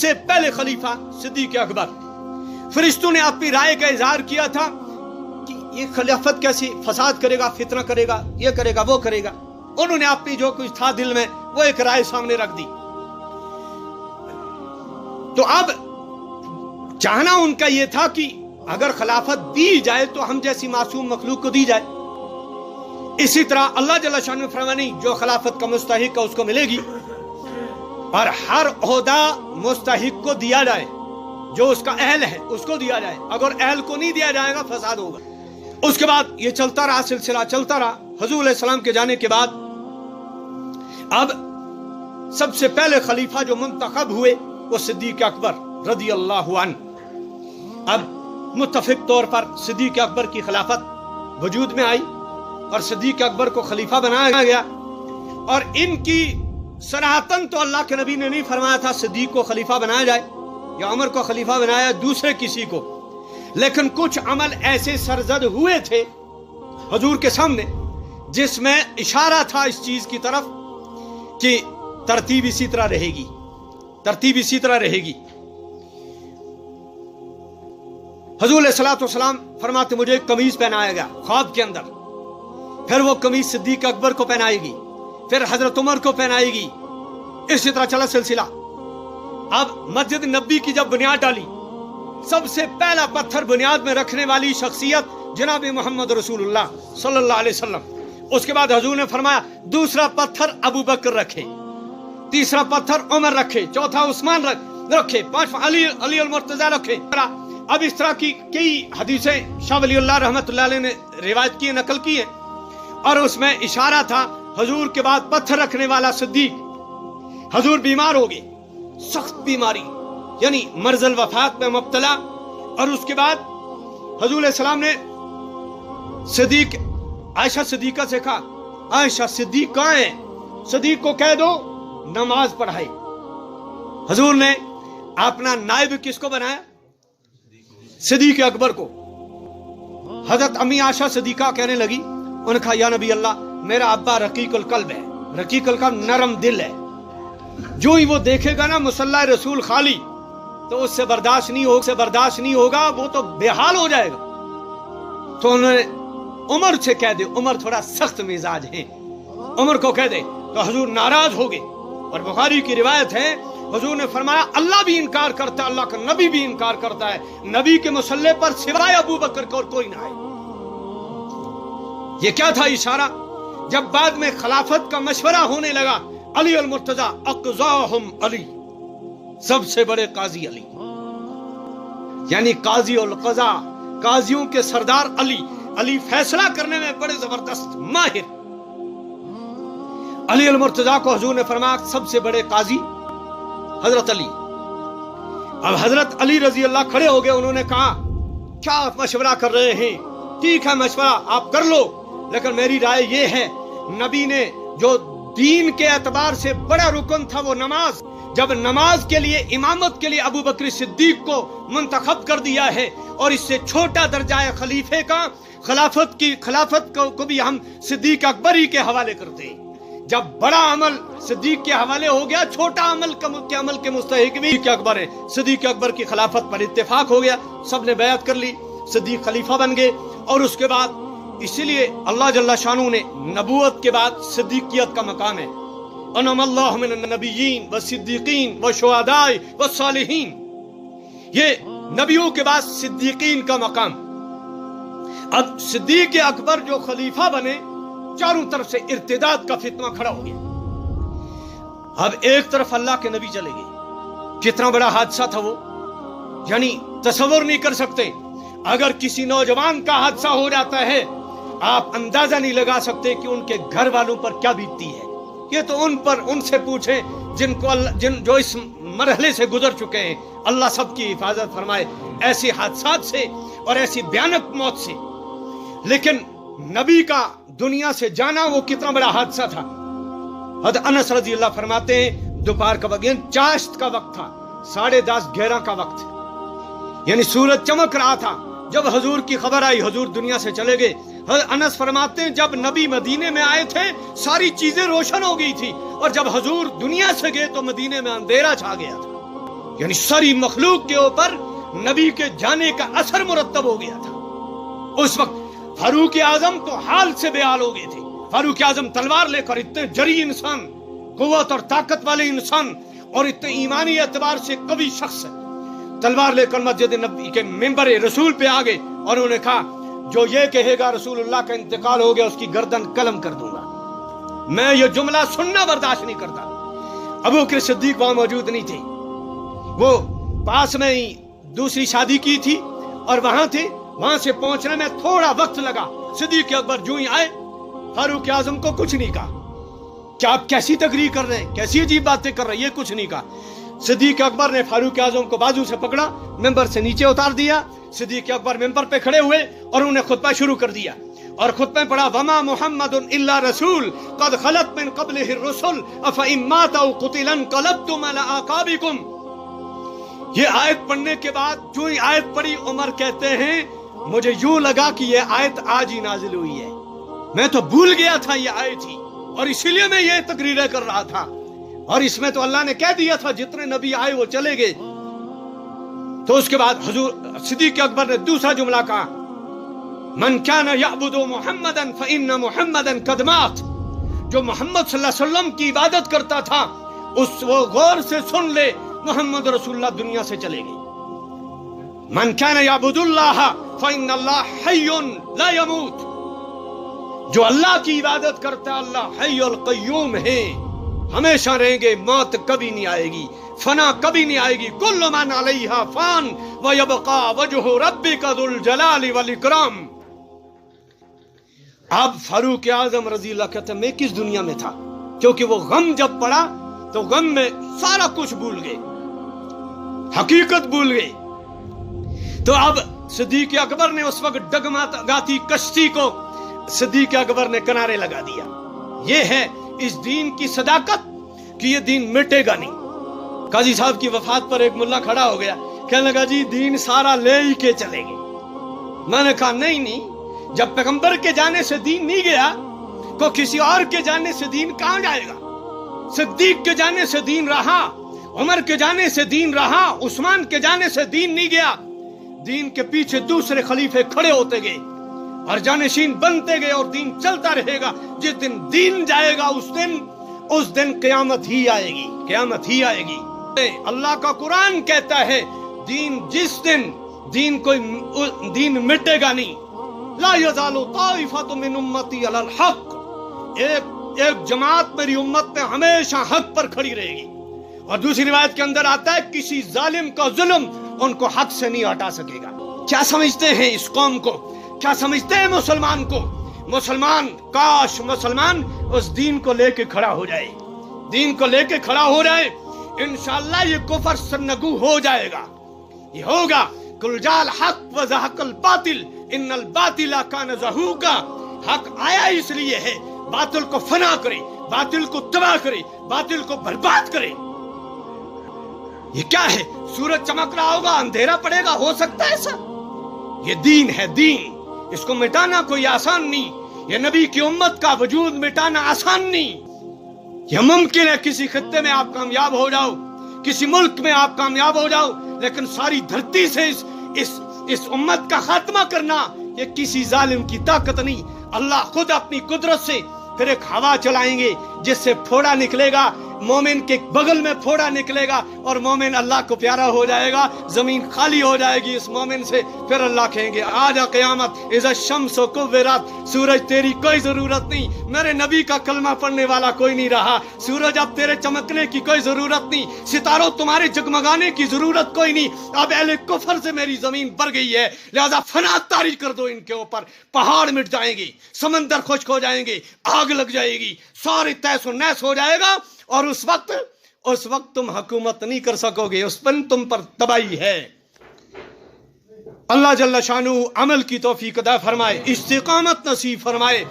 सबसे पहले खलीफा सिद्दीक अकबर। फरिश्तों ने अपनी राय का इजहार किया था कि ये खिलाफत कैसी फसाद करेगा, फितना करेगा, ये करेगा, वो करेगा। उन्होंने अपनी जो कुछ था दिल में वो एक राय सामने रख दी। तो अब चाहना उनका यह था कि अगर खिलाफत दी जाए तो हम जैसी मासूम मखलूक को दी जाए। इसी तरह अल्लाह जल्ल शान फरमानी जो खिलाफत का मुस्तहिक है उसको मिलेगी, और हर ओहदा मुस्तहिक को दिया जाए, जो उसका अहल है उसको दिया जाए। अगर अहल को नहीं दिया जाएगा फसाद होगा। उसके बाद ये चलता रहा, सिलसिला चलता रहा। हुजूर अलैहि सलाम के जाने के बाद अब सबसे पहले खलीफा जो मुंतखब हुए वो सिद्दीक अकबर रदी अल्लाहु अन्हु। अब मुत्तफिक तौर पर सिद्दीक अकबर की खिलाफत वजूद में आई और सिद्दीक अकबर को खलीफा बनाया गया। और इनकी सराहतन तो अल्लाह के नबी ने नहीं फरमाया था सिद्दीक को खलीफा बनाया जाए या उमर को खलीफा बनाया दूसरे किसी को, लेकिन कुछ अमल ऐसे सरजद हुए थे हुजूर के सामने जिसमें इशारा था इस चीज की तरफ कि तरतीब इसी तरह रहेगी, तरतीब इसी तरह रहेगी। हुजूर अलैहि सलाम फरमाते मुझे एक कमीज पहनाया गया ख्वाब के अंदर, फिर वो कमीज सिद्दीक अकबर को पहनाएगी, फिर हजरत उमर को पहनाएगी। इसी तरह चला सिलसिला। अब मस्जिद नबी की जब बुनियाद डाली, सबसे पहला पत्थर बुनियाद में रखने वाली शख्सियत जनाब मोहम्मद रसूलुल्लाह सल्लल्लाहु अलैहि वसल्लम। उसके बाद हुजूर ने फरमाया दूसरा पत्थर अबू बकर रखे, तीसरा पत्थर उमर रखे, चौथा उस्मान रखे, पांचवा अली अल मुर्तजा रखे। अब इस तरह की कई हदीसें शाह वलीउल्लाह रहमतुल्लाह अलैह ने रिवायत की, नकल की है, और उसमें इशारा था हुजूर के बाद पत्थर रखने वाला सिद्दीक। हुजूर बीमार हो गए, सख्त बीमारी यानी मर्जल वफात में मुब्तला, और उसके बाद हुजूर अलैहि सलाम ने सिद्दीक आयशा सिद्दीका से कहा आयशा सिद्दीक कहाँ है, सिद्दीक को कह दो नमाज पढ़ाए। हुजूर ने अपना नायब किसको बनाया? सिद्दीक अकबर को। हजरत अम्मी आयशा सिद्दीका कहने लगी, उन्होंने कहा या नबी अल्लाह मेरा अब्बा रकीकुल कल्ब है, रकीकुल कल्ब नरम दिल है, जो ही वो देखेगा ना मुसल्ला रसूल खाली तो उससे बर्दाश्त नहीं होगा, वो तो बेहाल हो जाएगा। तो उन्होंने उमर से कह दे, उमर थोड़ा सख्त मिजाज है, उमर को कह दे। तो हुजूर नाराज हो गए, और बुखारी की रिवायत है हुजूर ने फरमाया अल्लाह भी इनकार करता है, अल्लाह का नबी भी इनकार करता है, नबी के मुसल्ले पर सिवाय अबू बकर को और कोई ना आए। ये क्या था इशारा? जब बाद में खिलाफत का मशवरा होने लगा, अली अल मुर्तजा अक़ज़ाहुम अली, सबसे बड़े काजी अली, यानी काजी उल क़ज़ा, काजियों के सरदार अली। अली फैसला करने में बड़े जबरदस्त माहिर। अली अल मुर्तजा को हुजूर ने फरमाया सबसे बड़े काजी हजरत अली। अब हजरत अली रजी अल्लाह खड़े हो गए, उन्होंने कहा क्या आप मशवरा कर रहे हैं? ठीक है मशवरा आप कर लो, लेकिन मेरी राय ये है, नबी ने जो दीन के एतबार से बड़ा रुकन था वो नमाज, जब नमाज के लिए इमामत के लिए अबू बकर सिद्दीक को मुंतखब कर दिया है, और इससे छोटा दर्जा है खलीफे का, खिलाफत को भी हम सिद्दीक अकबर ही के हवाले करते हैं। जब बड़ा अमल सिद्दीक के हवाले हो गया, छोटा अमल के मुस्तहिक भी अकबर है। सिद्दीक अकबर की खिलाफत पर इत्तेफाक हो गया, सबने बैत कर ली, सिद्दीक खलीफा बन गए। और उसके बाद इसीलिए अल्लाह जल्ला शानू ने नबूवत के बाद सिद्दीकियत का मकाम है, अनअमल्लाहु मिनन नबिय्यीन व सिद्दीकीन व शुहदाए व सालिहीन, ये नबियों के बाद सिद्दीकीन का मकाम। अब सिद्दीक अकबर जो खलीफा बने, चारों तरफ से इर्तिदाद का फितना खड़ा हो गया। अब एक तरफ अल्लाह के नबी चले गए, कितना बड़ा हादसा था वो, यानी तसव्वुर नहीं कर सकते। अगर किसी नौजवान का हादसा हो जाता है, आप अंदाजा नहीं लगा सकते कि उनके घर वालों पर क्या बीतती है। ये तो उनसे पूछें जो इस मरहले से गुजर चुके हैं। अल्लाह सबकी हिफाजत फरमाए ऐसे हादसात से और ऐसी भयानक मौत से। लेकिन नबी का दुनिया से जाना वो कितना बड़ा हादसा था। हज़रत अनस रज़ी अल्लाह फरमाते हैं दोपहर का वक्त, चाश्त का वक्त था, 10:30 11 का वक्त, यानी सूरज चमक रहा था जब हुजूर की खबर आई, हुजूर दुनिया से चले गए। हज़रत अनस फरमाते हैं जब नबी मदीने में आए थे सारी चीजें रोशन हो गई थी, और जब हुजूर दुनिया से गए तो मदीने में अंधेरा छा गया था। یعنی ساری مخلوق کے اوپر نبی کے جانے کا اثر مرتب ہو گیا تھا۔ اس وقت فاروق اعظم تو حال سے بے حال ہو گئے تھے۔ فاروق اعظم تلوار لے کر، اتنے جری انسان، قوت اور طاقت والے انسان اور اتنے ایمانی اعتبار سے قوی شخص، تلوار لے کر مسجد نبی کے ممبر رسول پہ آ گئے اور انہوں نے کہا جو یہ کہے گا رسول اللہ کا انتقال ہو گیا اس کی گردن قلم کر دوں گا۔ میں یہ جملہ سننا برداشت نہیں کرتا۔ ابو بکر صدیق وہاں موجود نہیں تھے، وہ پاس میں ہی دوسری شادی کی تھی اور وہاں تھے۔ وہاں سے پہنچنے میں تھوڑا وقت لگا۔ صدیق اکبر جو ہی آئے فاروق اعظم کو کچھ نہیں کہا۔ کیا آپ کیسی تقریر کر رہے ہیں، کیسی عجیب باتیں کر رہے ہیں، یہ کچھ نہیں کہا۔ صدیق اکبر نے فاروق اعظم کو بازو سے پکڑا، ممبر سے نیچے اتار دیا۔ صدیق اکبر ممبر پہ کھڑے ہوئے اور انہوں نے خطبہ شروع کر دیا اور خطبہ میں پڑھا وما محمد الا رسول قد خلت من قبلہ الرسل افئن مات او قتل انقلبتم علی اعقابکم۔ یہ آیت پڑھنے کے بعد جو ہی آیت پڑھی عمر کہتے ہیں مجھے یوں لگا کہ یہ آیت آج ہی نازل ہوئی ہے، میں تو بھول گیا تھا یہ آیت ہی، اور اسی لیے میں یہ تقریریں کر رہا تھا۔ اور اس میں تو اللہ نے کہہ دیا تھا جتنے نبی آئے وہ چلے گئے۔ تو اس کے بعد حضور صدیق اکبر نے دوسرا جملہ کہا من کان یعبد محمدا فإن محمدا قد مات۔ جو محمد صلی اللہ علیہ وسلم کی عبادت کرتا تھا اس وہ غور سے سن لے محمد رسول اللہ دنیا سے چلے گئے۔ من کان یعبد اللہ فإن اللہ حی لا يموت۔ جو اللہ کی عبادت کرتا ہے اللہ حی القیوم ہے، ہمیشہ رہیں گے، موت کبھی نہیں آئے گی، فنا کبھی نہیں آئے گی۔ کل من علیہا فان ویبقا وجہ ربک ذو الجلال والاکرام۔ اب فاروق اعظم رضی اللہ کہتے ہیں میں کس دنیا میں تھا، کیونکہ وہ غم جب پڑا تو غم میں سارا کچھ بھول گئے، حقیقت بھول گئے۔ تو اب صدیق اکبر نے اس وقت ڈگمگاتی کشتی کو صدیق اکبر نے کنارے لگا دیا۔ یہ ہے اس دین کی صداقت کہ یہ دین مٹے گا نہیں۔ قاضی صاحب کی وفات پر ایک ملا کھڑا ہو گیا، کہنے لگا جی دین سارا لے ہی کے چلیں گے۔ میں نے کہا نہیں، جب پیغمبر کے جانے سے دین نہیں گیا تو کسی اور کے جانے سے دین کہاں جائے گا؟ صدیق کے جانے سے دین رہا، عمر کے جانے سے دین رہا، عثمان کے جانے سے دین نہیں گیا۔ دین کے پیچھے دوسرے خلیفے کھڑے ہوتے گئے اور جانشین بنتے گئے اور دین چلتا رہے گا۔ جس دن دین جائے گا اس دن قیامت ہی آئے گی، قیامت ہی آئے گی۔ اللہ کا قرآن کہتا ہے جس دن دین مٹے گا نہیں۔ لا یزال طائفۃ من امتی علی الحق۔ ایک جماعت میری امت میں ہمیشہ حق پر کھڑی رہے گی۔ اور دوسری روایت کے اندر آتا ہے کسی ظالم کا ظلم ان کو حق سے نہیں ہٹا سکے گا۔ کیا سمجھتے ہیں اس قوم کو، کیا سمجھتے ہیں مسلمان کو؟ کاش مسلمان اس دین کو لے کے کھڑا ہو جائے، دین کو لے کے کھڑا ہو جائے، انشاءاللہ یہ کفر سرنگو ہو جائے گا، یہ ہوگا۔ قل جاء الحق وزهق الباطل ان الباطل کان زہوقا۔ حق آیا اس لیے ہے باطل کو فنا کرے، باطل کو تباہ کرے، باطل کو برباد کرے۔ یہ کیا ہے؟ سورج چمک رہا ہوگا، اندھیرا پڑے گا، ہو سکتا ہے ایسا؟ یہ دین ہے، دین، اس کو مٹانا کوئی آسان نہیں۔ یہ نبی کی امت کا وجود مٹانا آسان نہیں۔ یہ ممکن ہے کسی خطے میں آپ کامیاب ہو جاؤ، کسی ملک میں آپ کامیاب ہو جاؤ، لیکن ساری دھرتی سے اس امت کا خاتمہ کرنا یہ کسی ظالم کی طاقت نہیں۔ اللہ خود اپنی قدرت سے پھر ایک ہوا چلائیں گے جس سے پھوڑا نکلے گا، مومن کے بغل میں پھوڑا نکلے گا اور مومن اللہ کو پیارا ہو جائے گا، زمین خالی ہو جائے گی اس مومن سے۔ پھر اللہ کہیں گے آجا قیامت، اذا الشمس کورت، سورج تیری کوئی ضرورت نہیں، میرے نبی کا کلمہ پڑھنے والا کوئی نہیں رہا، سورج اب تیرے چمکنے کی کوئی ضرورت نہیں، ستاروں تمہارے جگمگانے کی ضرورت کوئی نہیں، اب اہل کفر سے میری زمین بھر گئی ہے، لہذا فنا طاری کر دو ان کے اوپر۔ پہاڑ مٹ جائیں گے، سمندر خشک ہو جائیں گے، آگ لگ جائے گی، ساری تہس و نحس ہو جائے گا، اور اس وقت تم حکومت نہیں کر سکو گے، اس پر تم پر تباہی ہے۔ اللہ جل شانہ عمل کی توفیق عطا فرمائے، استقامت نصیب فرمائے۔